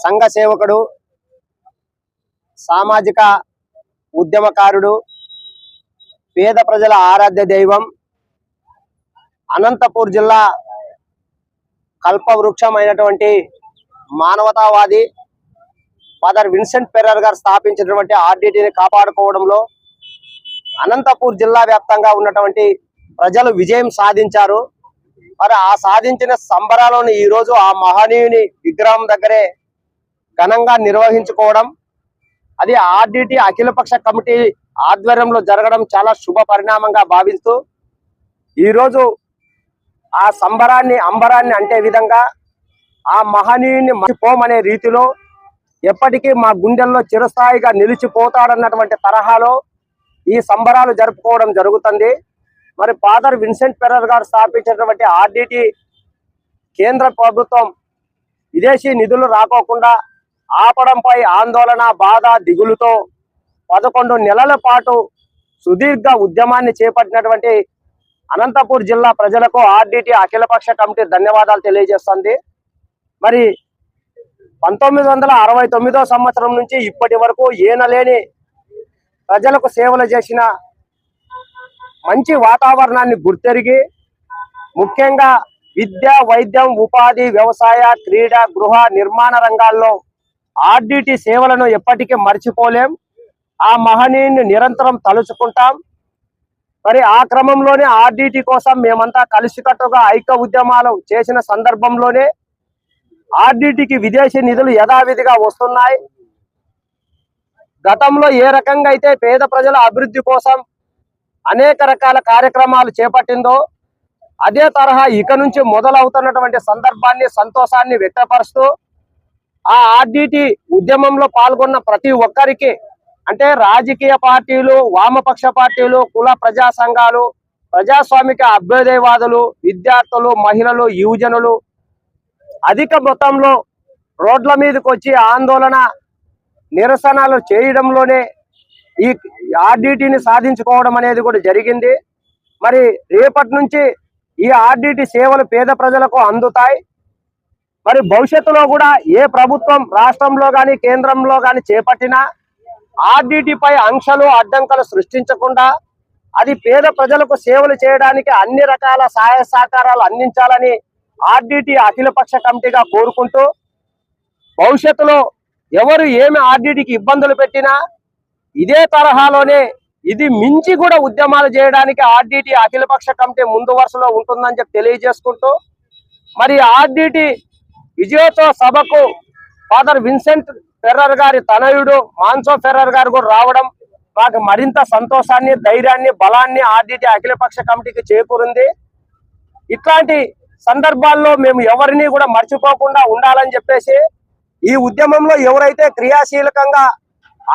సంఘ సేవకుడు, సామాజిక ఉద్యమకారుడు, పేద ప్రజల ఆరాధ్య దైవం, అనంతపూర్ జిల్లా కల్పవృక్షమైనటువంటి మానవతావాది ఫాదర్ విన్సెంట్ ఫెర్రర్ గారు స్థాపించినటువంటి ఆర్డిటిని కాపాడుకోవడంలో అనంతపూర్ జిల్లా వ్యాప్తంగా ఉన్నటువంటి ప్రజలు విజయం సాధించారు. మరి ఆ సాధించిన సంబరాలను ఈరోజు ఆ మహనీయుని విగ్రహం దగ్గరే ఘనంగా నిర్వహించుకోవడం, అది ఆర్డిటి అఖిలపక్ష కమిటీ ఆధ్వర్యంలో జరగడం చాలా శుభ పరిణామంగా భావిస్తూ ఈరోజు ఆ సంబరాన్ని అంబరాన్ని అంటే విధంగా ఆ మహనీయుని మర్చిపోమనే రీతిలో ఎప్పటికీ మా గుండెల్లో చిరస్థాయిగా నిలిచిపోతాడన్నటువంటి తరహాలో ఈ సంబరాలు జరుపుకోవడం జరుగుతుంది. మరి ఫాదర్ విన్సెంట్ ఫెర్రర్ గారు స్థాపించినటువంటి ఆర్డిటి కేంద్ర ప్రభుత్వం విదేశీ నిధులు రాకోకుండా ఆపడంపై ఆందోళన, బాధ, దిగులుతో 11 నెలల పాటు సుదీర్ఘ ఉద్యమాన్ని చేపట్టినటువంటి అనంతపూర్ జిల్లా ప్రజలకు ఆర్డిటి అఖిలపక్ష కమిటీ ధన్యవాదాలు తెలియజేస్తుంది. మరి 1969 సంవత్సరం నుంచి ఇప్పటి వరకు ఈనలేని ప్రజలకు సేవలు చేసిన మంచి వాతావరణాన్ని గుర్తెరిగి ముఖ్యంగా విద్య, వైద్యం, ఉపాధి, వ్యవసాయ, క్రీడ, గృహ నిర్మాణ రంగాల్లో ఆర్డిటి సేవలను ఎప్పటికీ మర్చిపోలేం. ఆ మహనీయుని నిరంతరం తలుచుకుంటాం. మరి ఆ క్రమంలోనే ఆర్డిటి కోసం మేమంతా కలిసికట్టుగా ఐక్య ఉద్యమాలు చేసిన సందర్భంలోనే ఆర్డిటికి విదేశీ నిధులు యథావిధిగా వస్తున్నాయి. గతంలో ఏ రకంగా అయితే పేద ప్రజల అభివృద్ధి కోసం అనేక రకాల కార్యక్రమాలు చేపట్టిందో అదే తరహా ఇక నుంచి మొదలవుతున్నటువంటి సందర్భాన్ని, సంతోషాన్ని వ్యక్తపరుస్తూ ఆ ఆర్డిటి ఉద్యమంలో పాల్గొన్న ప్రతి ఒక్కరికి, అంటే రాజకీయ పార్టీలు, వామపక్ష పార్టీలు, కుల ప్రజా సంఘాలు, ప్రజాస్వామిక అభ్యుదయవాదులు, విద్యార్థులు, మహిళలు, యువజనులు అధిక మొత్తంలో రోడ్ల మీదకి వచ్చి ఆందోళన, నిరసనలు చేయడంలోనే ఈ ఆర్డిటిని సాధించుకోవడం అనేది కూడా జరిగింది. మరి రేపటి నుంచి ఈ ఆర్డిటి సేవలు పేద ప్రజలకు అందుతాయి. మరి భవిష్యత్తులో కూడా ఏ ప్రభుత్వం రాష్ట్రంలో కానీ కేంద్రంలో కానీ చేపట్టినా ఆర్డిటిపై ఆంక్షలు, అడ్డంకులు సృష్టించకుండా అది పేద ప్రజలకు సేవలు చేయడానికి అన్ని రకాల సహాయ సహకారాలు అందించాలని ఆర్డిటి అఖిలపక్ష కమిటీగా కోరుకుంటూ భవిష్యత్తులో ఎవరు ఏమి ఆర్డిటికి ఇబ్బందులు పెట్టినా ఇదే తరహాలోనే ఇది మించి కూడా ఉద్యమాలు చేయడానికి ఆర్డిటి అఖిలపక్ష కమిటీ ముందు వరుసలో ఉంటుందని చెప్పి తెలియజేసుకుంటూ మరి ఆర్డిటి విజయోత్సవ సభకు ఫాదర్ విన్సెంట్ ఫెర్రర్ గారి తనయుడు మాన్సో ఫెర్రర్ గారు కూడా రావడం మాకు మరింత సంతోషాన్ని, ధైర్యాన్ని, బలాన్ని ఆర్డిటి అఖిలపక్ష కమిటీకి చేకూరింది. ఇట్లాంటి సందర్భాల్లో మేము ఎవరిని కూడా మర్చిపోకుండా ఉండాలని చెప్పేసి ఈ ఉద్యమంలో ఎవరైతే క్రియాశీలకంగా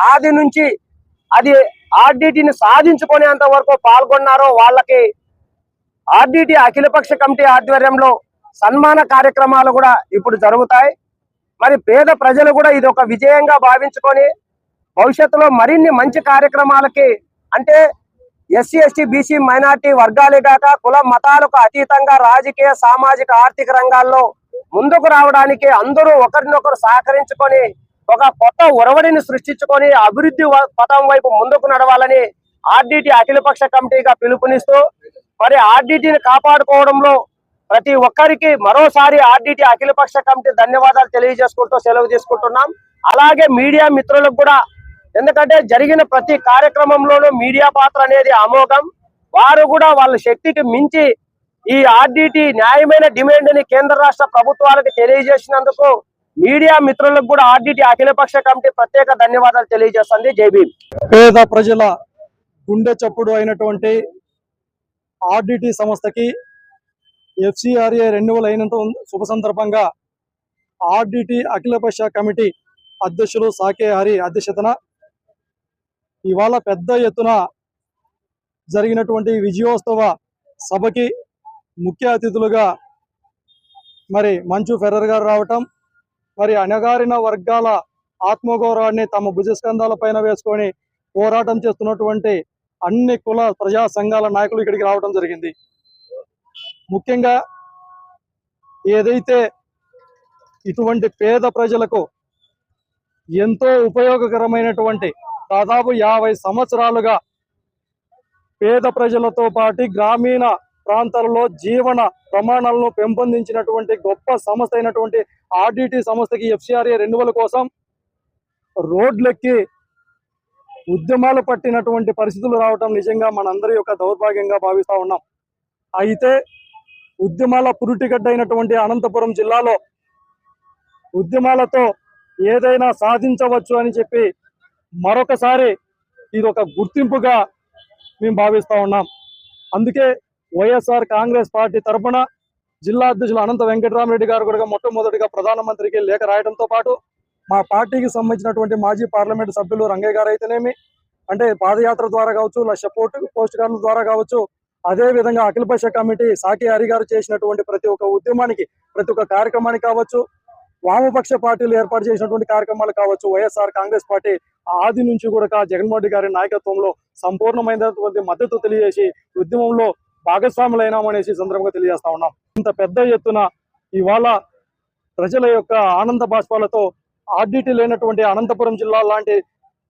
ఆది నుంచి అది ఆర్డిటిని సాధించుకునేంత వరకు పాల్గొన్నారో వాళ్ళకి ఆర్డిటి అఖిలపక్ష కమిటీ ఆధ్వర్యంలో సన్మాన కార్యక్రమాలు కూడా ఇప్పుడు జరుగుతాయి. మరి పేద ప్రజలు కూడా ఇది ఒక విజయంగా భావించుకొని భవిష్యత్తులో మరిన్ని మంచి కార్యక్రమాలకి, అంటే ఎస్సీ, ఎస్టీ, బీసీ, మైనార్టీ వర్గాలే కాక కుల మతాలకు అతీతంగా రాజకీయ, సామాజిక, ఆర్థిక రంగాల్లో ముందుకు రావడానికి అందరూ ఒకరినొకరు సహకరించుకొని ఒక కొత్త ఒరవడిని సృష్టించుకొని అభివృద్ధి పథం వైపు ముందుకు నడవాలని ఆర్డిటి అఖిలపక్ష కమిటీగా పిలుపునిస్తూ మరి ఆర్డిటిని కాపాడుకోవడంలో ప్రతి ఒక్కరికి మరోసారి ఆర్డిటి అఖిలపక్ష కమిటీ ధన్యవాదాలు తెలియజేసుకుంటూ సెలవు తీసుకుంటున్నాం. అలాగే మీడియా మిత్రులకు కూడా, ఎందుకంటే జరిగిన ప్రతి కార్యక్రమంలోనూ మీడియా పాత్ర అనేది అమోఘం. వారు కూడా వాళ్ళ శక్తికి మించి ఈ ఆర్డిటి న్యాయమైన డిమాండ్ ని కేంద్ర రాష్ట్ర ప్రభుత్వాలకు తెలియజేసినందుకు మీడియా మిత్రులకు కూడా ఆర్డిటి అఖిలపక్ష కమిటీ ప్రత్యేక ధన్యవాదాలు తెలియజేస్తుంది. జై భీమ్. పేద ప్రజల గుండె చప్పుడు అయినటువంటి ఆర్డిటి సంస్థకి FCRA రెన్యువల్ అయినంత శుభ సందర్భంగా ఆర్డిటి అఖిలపక్ష కమిటీ అధ్యక్షులు సాకే హరి అధ్యక్షతన ఇవాళ పెద్ద ఎత్తున జరిగినటువంటి విజయోత్సవ సభకి ముఖ్య అతిథులుగా మరి మంచు ఫెర్రర్ గారు రావటం, మరి అణగారిన వర్గాల ఆత్మగౌరవాన్ని తమ భుజస్కంధాల పైన వేసుకొని పోరాటం చేస్తున్నటువంటి అన్ని కుల ప్రజా సంఘాల నాయకులు ఇక్కడికి రావడం జరిగింది. ముఖ్యంగా ఏదైతే ఇటువంటి పేద ప్రజలకు ఎంతో ఉపయోగకరమైనటువంటి దాదాపు 50 సంవత్సరాలుగా పేద ప్రజలతో పాటు గ్రామీణ ప్రాంతాలలో జీవన ప్రమాణాలను పెంపొందించినటువంటి గొప్ప సంస్థ అయినటువంటి ఆర్డిటి సంస్థకి ఎఫ్సిఆర్ఏ రెన్యువల్ కోసం రోడ్లెక్కి ఉద్యమాలు పట్టినటువంటి పరిస్థితులు రావటం నిజంగా మనందరి యొక్క దౌర్భాగ్యంగా భావిస్తా ఉన్నాం. అయితే ఉద్యమాల పురుటిగడ్డ అయినటువంటి అనంతపురం జిల్లాలో ఉద్యమాలతో ఏదైనా సాధించవచ్చు అని చెప్పి మరొకసారి ఇది ఒక గుర్తింపుగా మేము భావిస్తా ఉన్నాం. అందుకే వైఎస్ఆర్ కాంగ్రెస్ పార్టీ తరఫున జిల్లా అధ్యక్షులు అనంత వెంకటరామరెడ్డి గారు కూడా మొట్టమొదటిగా ప్రధానమంత్రికి లేఖ రాయడంతో పాటు మా పార్టీకి సంబంధించినటువంటి మాజీ పార్లమెంటు సభ్యులు రంగయ్య గారు అయితేనేమి, అంటే పాదయాత్ర ద్వారా కావచ్చు, లక్ష పోస్ట్ కార్డుల ద్వారా కావచ్చు, అదే విధంగా అఖిలపక్ష కమిటీ సాకి హరి గారు చేసినటువంటి ప్రతి ఒక్క ఉద్యమానికి, ప్రతి ఒక్క కార్యక్రమానికి కావచ్చు, వామపక్ష పార్టీలు ఏర్పాటు చేసినటువంటి కార్యక్రమాలు కావచ్చు, వైఎస్ఆర్ కాంగ్రెస్ పార్టీ ఆది నుంచి కూడా జగన్మోహన్ రెడ్డి గారి నాయకత్వంలో సంపూర్ణమైనటువంటి మద్దతు తెలియజేసి ఉద్యమంలో భాగస్వాములైనామనేసి సందర్భంగా తెలియజేస్తా ఉన్నాం. ఇంత పెద్ద ఎత్తున ఇవాళ ప్రజల యొక్క ఆనంద బాష్పాలతో ఆర్డిటి లేనటువంటి అనంతపురం జిల్లా లాంటి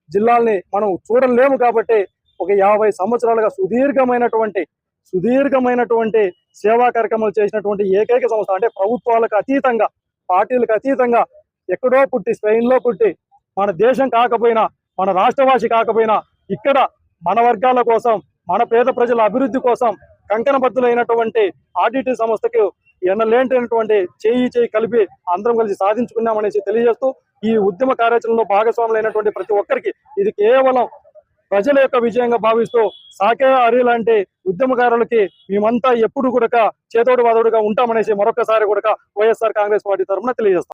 జిల్లాల్ని మనం చూడలేము. కాబట్టి ఒక 50 సంవత్సరాలుగా సుదీర్ఘమైనటువంటి సేవా కార్యక్రమాలు చేసినటువంటి ఏకైక సంస్థ, అంటే ప్రభుత్వాలకు అతీతంగా, పార్టీలకు అతీతంగా ఎక్కడో పుట్టి, స్పెయిన్లో పుట్టి, మన దేశం కాకపోయినా, మన రాష్ట్రవాసి కాకపోయినా, ఇక్కడ మన వర్గాల కోసం, మన పేద ప్రజల అభివృద్ధి కోసం కంకణబద్దులైనటువంటి ఆర్డిటి సంస్థకు ఎన్నలేంటైనటువంటి చేయి కలిపి అందరం కలిసి సాధించుకున్నామనేసి తెలియజేస్తూ, ఈ ఉద్యమ కార్యాచరణలో భాగస్వాములైనటువంటి ప్రతి ఒక్కరికి ఇది కేవలం ప్రజల యొక్క విజయంగా భావిస్తూ సాకే హరి లాంటి ఉద్యమకారులకి మేమంతా ఎప్పుడు కూడా చేతోడు వాదోడుగా ఉంటామనేసి మరొకసారి కూడా వైఎస్ఆర్ కాంగ్రెస్ పార్టీ తరఫున తెలియజేస్తాం.